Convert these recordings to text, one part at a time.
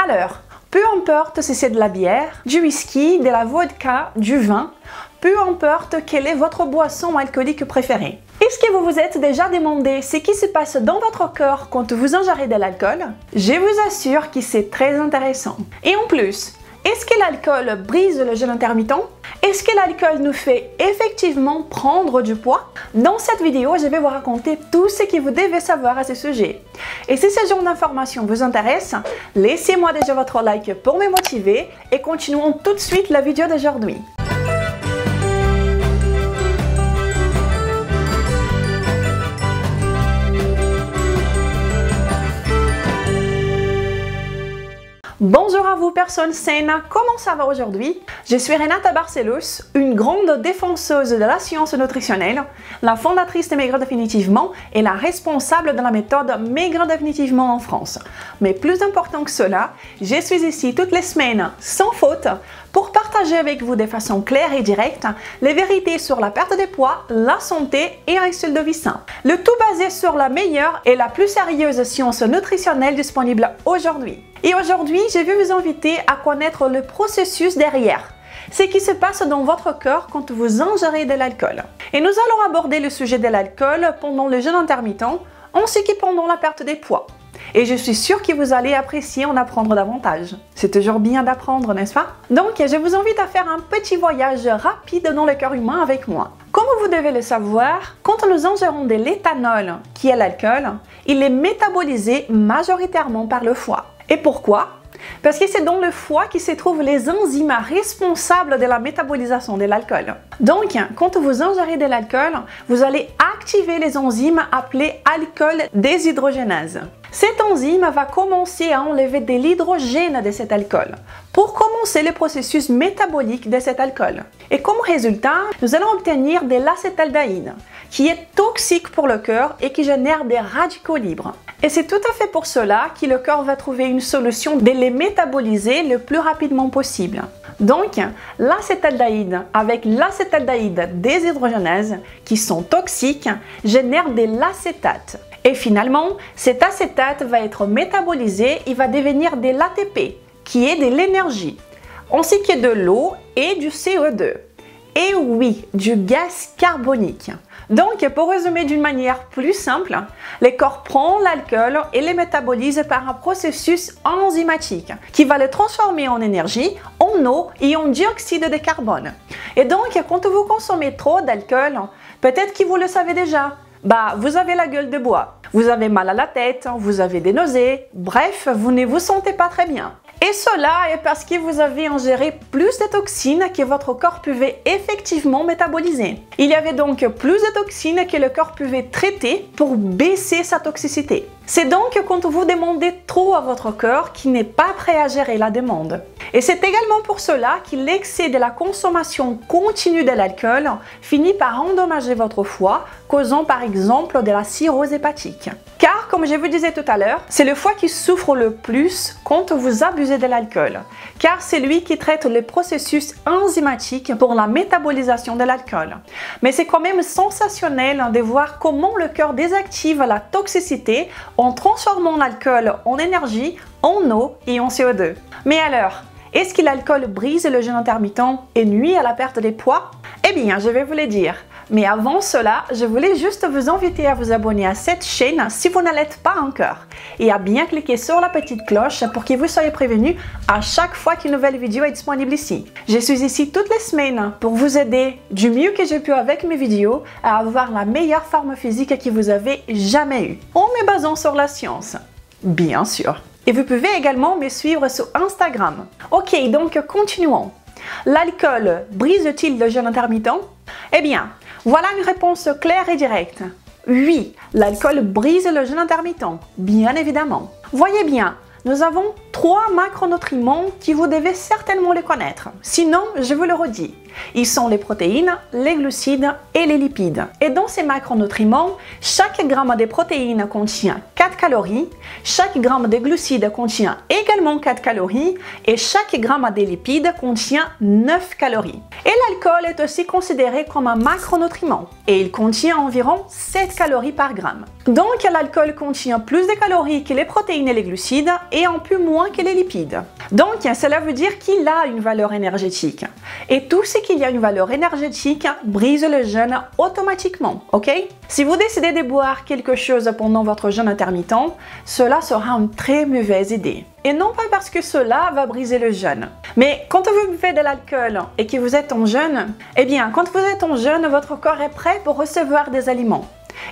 Alors, peu importe si c'est de la bière, du whisky, de la vodka, du vin, peu importe quelle est votre boisson alcoolique préférée. Est-ce que vous vous êtes déjà demandé ce qui se passe dans votre corps quand vous ingérez de l'alcool? Je vous assure que c'est très intéressant. Et en plus, est-ce que l'alcool brise le jeûne intermittent? Est-ce que l'alcool nous fait effectivement prendre du poids? Dans cette vidéo, je vais vous raconter tout ce que vous devez savoir à ce sujet. Et si ce genre d'informations vous intéresse, laissez-moi déjà votre like pour me motiver et continuons tout de suite la vidéo d'aujourd'hui. Bonjour à vous personnes saines, comment ça va aujourd'hui? Je suis Renata Barcelos, une grande défenseuse de la science nutritionnelle, la fondatrice de Maigre Définitivement et la responsable de la méthode Maigre Définitivement en France. Mais plus important que cela, je suis ici toutes les semaines sans faute pour partager avec vous de façon claire et directe les vérités sur la perte de poids, la santé et un style de vie sain. Le tout basé sur la meilleure et la plus sérieuse science nutritionnelle disponible aujourd'hui. Et aujourd'hui, je vais vous inviter à connaître le processus derrière, ce qui se passe dans votre corps quand vous ingérez de l'alcool. Et nous allons aborder le sujet de l'alcool pendant le jeûne intermittent, ainsi que pendant la perte des poids. Et je suis sûre que vous allez apprécier en apprendre davantage. C'est toujours bien d'apprendre, n'est-ce pas? Donc, je vous invite à faire un petit voyage rapide dans le corps humain avec moi. Comme vous devez le savoir, quand nous ingérons de l'éthanol, qui est l'alcool, il est métabolisé majoritairement par le foie. Et pourquoi? Parce que c'est dans le foie que se trouvent les enzymes responsables de la métabolisation de l'alcool. Donc, quand vous ingérez de l'alcool, vous allez activer les enzymes appelées alcool déshydrogénase. Cette enzyme va commencer à enlever de l'hydrogène de cet alcool pour commencer le processus métabolique de cet alcool. Et comme résultat, nous allons obtenir de l'acétaldéhyde, qui est toxique pour le cœur et qui génère des radicaux libres. Et c'est tout à fait pour cela que le corps va trouver une solution de les métaboliser le plus rapidement possible. Donc, l'acétaldéhyde avec l'acétaldéhyde déshydrogénase, qui sont toxiques, génèrent de l'acétate. Et finalement, cet acétate va être métabolisé et va devenir de l'ATP, qui est de l'énergie, ainsi que de l'eau et du CO2. Et oui, du gaz carbonique. Donc, pour résumer d'une manière plus simple, le corps prend l'alcool et le métabolise par un processus enzymatique qui va le transformer en énergie, en eau et en dioxyde de carbone. Et donc, quand vous consommez trop d'alcool, peut-être que vous le savez déjà, vous avez la gueule de bois, vous avez mal à la tête, vous avez des nausées, bref, vous ne vous sentez pas très bien. Et cela est parce que vous avez ingéré plus de toxines que votre corps pouvait effectivement métaboliser. Il y avait donc plus de toxines que le corps pouvait traiter pour baisser sa toxicité. C'est donc quand vous demandez trop à votre corps qui n'est pas prêt à gérer la demande. Et c'est également pour cela que l'excès de la consommation continue de l'alcool finit par endommager votre foie, causant par exemple de la cirrhose hépatique. Car, comme je vous disais tout à l'heure, c'est le foie qui souffre le plus quand vous abusez de l'alcool, car c'est lui qui traite le processus enzymatique pour la métabolisation de l'alcool. Mais c'est quand même sensationnel de voir comment le cœur désactive la toxicité en transformant l'alcool en énergie, en eau et en CO2. Mais alors, est-ce que l'alcool brise le jeûne intermittent et nuit à la perte des poids? Eh bien, je vais vous le dire. Mais avant cela, je voulais juste vous inviter à vous abonner à cette chaîne si vous ne l'êtes pas encore et à bien cliquer sur la petite cloche pour que vous soyez prévenus à chaque fois qu'une nouvelle vidéo est disponible ici. Je suis ici toutes les semaines pour vous aider du mieux que je peux avec mes vidéos à avoir la meilleure forme physique que vous avez jamais eue, en me basant sur la science, bien sûr. Et vous pouvez également me suivre sur Instagram. Ok, donc continuons. L'alcool brise-t-il le jeûne intermittent? Eh bien, voilà une réponse claire et directe. Oui, l'alcool brise le jeûne intermittent, bien évidemment. Voyez bien, nous avons 3 macronutriments qui vous devez certainement les connaître. Sinon, je vous le redis. Ils sont les protéines, les glucides et les lipides. Et dans ces macronutriments, chaque gramme de protéines contient 4 calories, chaque gramme de glucides contient également 4 calories et chaque gramme de lipides contient 9 calories. Et l'alcool est aussi considéré comme un macronutriment et il contient environ 7 calories par gramme. Donc l'alcool contient plus de calories que les protéines et les glucides et un peu moins moins que les lipides. Donc, cela veut dire qu'il a une valeur énergétique. Et tout ce qu'il y a une valeur énergétique brise le jeûne automatiquement, ok? Si vous décidez de boire quelque chose pendant votre jeûne intermittent, cela sera une très mauvaise idée. Et non pas parce que cela va briser le jeûne. Mais quand vous buvez de l'alcool et que vous êtes en jeûne, eh bien, quand vous êtes en jeûne, votre corps est prêt pour recevoir des aliments.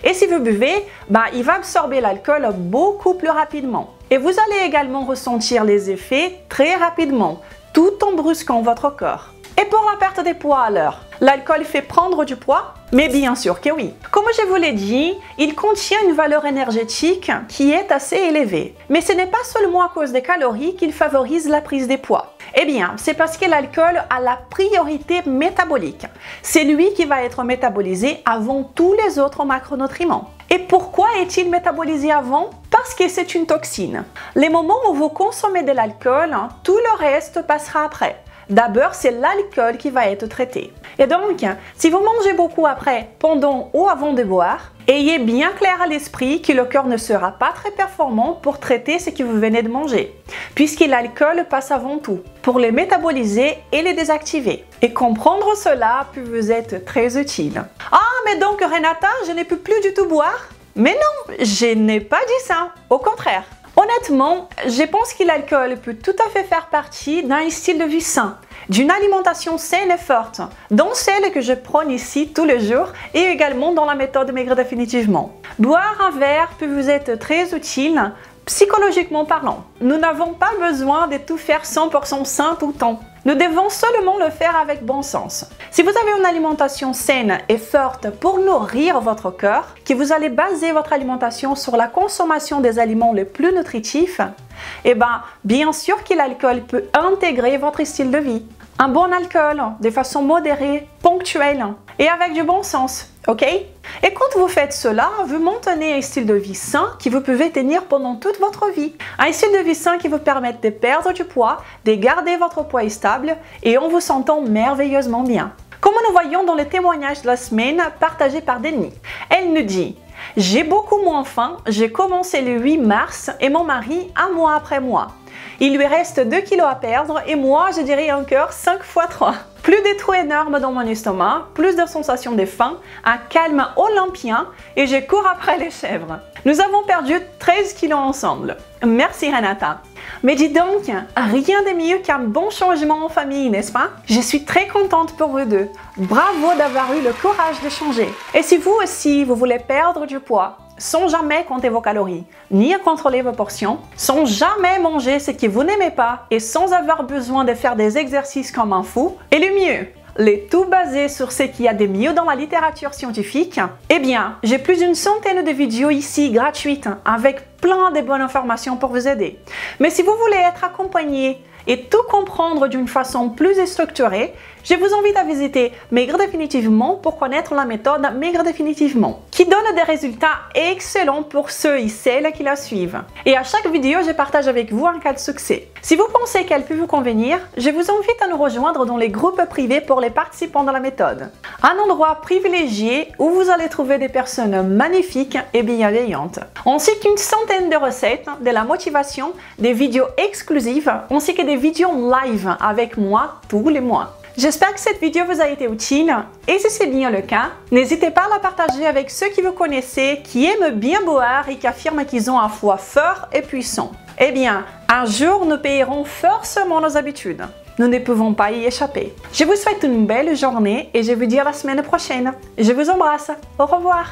Et si vous buvez, il va absorber l'alcool beaucoup plus rapidement. Et vous allez également ressentir les effets très rapidement, tout en brusquant votre corps. Et pour la perte des poids alors, l'alcool fait prendre du poids? Mais bien sûr que oui. Comme je vous l'ai dit, il contient une valeur énergétique qui est assez élevée. Mais ce n'est pas seulement à cause des calories qu'il favorise la prise des poids. Eh bien, c'est parce que l'alcool a la priorité métabolique. C'est lui qui va être métabolisé avant tous les autres macronutriments. Et pourquoi est-il métabolisé avant? Parce que c'est une toxine. Les moments où vous consommez de l'alcool, tout le reste passera après. D'abord, c'est l'alcool qui va être traité. Et donc, si vous mangez beaucoup après, pendant ou avant de boire, ayez bien clair à l'esprit que le corps ne sera pas très performant pour traiter ce que vous venez de manger, puisque l'alcool passe avant tout, pour les métaboliser et les désactiver. Et comprendre cela peut vous être très utile. Ah, mais donc Renata, je ne peux plus du tout boire? Mais non, je n'ai pas dit ça, au contraire. Honnêtement, je pense que l'alcool peut tout à fait faire partie d'un style de vie sain, d'une alimentation saine et forte, dont celle que je prône ici tous les jours et également dans la méthode Maigrir définitivement. Boire un verre peut vous être très utile, psychologiquement parlant. Nous n'avons pas besoin de tout faire 100% sain tout le temps. Nous devons seulement le faire avec bon sens. Si vous avez une alimentation saine et forte pour nourrir votre corps, que vous allez baser votre alimentation sur la consommation des aliments les plus nutritifs, eh bien sûr que l'alcool peut intégrer votre style de vie. Un bon alcool, de façon modérée, ponctuelle et avec du bon sens, ok? Et quand vous faites cela, vous maintenez un style de vie sain que vous pouvez tenir pendant toute votre vie. Un style de vie sain qui vous permet de perdre du poids, de garder votre poids stable et en vous sentant merveilleusement bien. Comme nous voyons dans le témoignage de la semaine partagé par Denis. Elle nous dit: j'ai beaucoup moins faim, j'ai commencé le 8 mars et mon mari un mois après moi. Il lui reste 2 kilos à perdre et moi je dirais encore 5 fois 3. Plus de trous énormes dans mon estomac, plus de sensations de faim, un calme olympien et je cours après les chèvres. Nous avons perdu 13 kilos ensemble. Merci Renata. Mais dis donc, rien de mieux qu'un bon changement en famille, n'est-ce pas? Je suis très contente pour vous deux. Bravo d'avoir eu le courage de changer. Et si vous aussi, vous voulez perdre du poids, sans jamais compter vos calories, ni contrôler vos portions, sans jamais manger ce que vous n'aimez pas et sans avoir besoin de faire des exercices comme un fou, et le mieux, le tout basé sur ce qu'il y a de mieux dans la littérature scientifique, eh bien, j'ai plus d'une centaine de vidéos ici gratuites avec plein de bonnes informations pour vous aider. Mais si vous voulez être accompagné et tout comprendre d'une façon plus structurée, je vous invite à visiter Maigrir définitivement pour connaître la méthode Maigrir définitivement, qui donne des résultats excellents pour ceux et celles qui la suivent. Et à chaque vidéo, je partage avec vous un cas de succès. Si vous pensez qu'elle peut vous convenir, je vous invite à nous rejoindre dans les groupes privés pour les participants de la méthode. Un endroit privilégié où vous allez trouver des personnes magnifiques et bienveillantes, ainsi qu'une centaine de recettes, de la motivation, des vidéos exclusives, ainsi que des vidéos live avec moi tous les mois. J'espère que cette vidéo vous a été utile et si c'est bien le cas, n'hésitez pas à la partager avec ceux qui vous connaissez, qui aiment bien boire et qui affirment qu'ils ont un foie fort et puissant. Eh bien, un jour nous payerons forcément nos habitudes. Nous ne pouvons pas y échapper. Je vous souhaite une belle journée et je vous dis à la semaine prochaine. Je vous embrasse. Au revoir.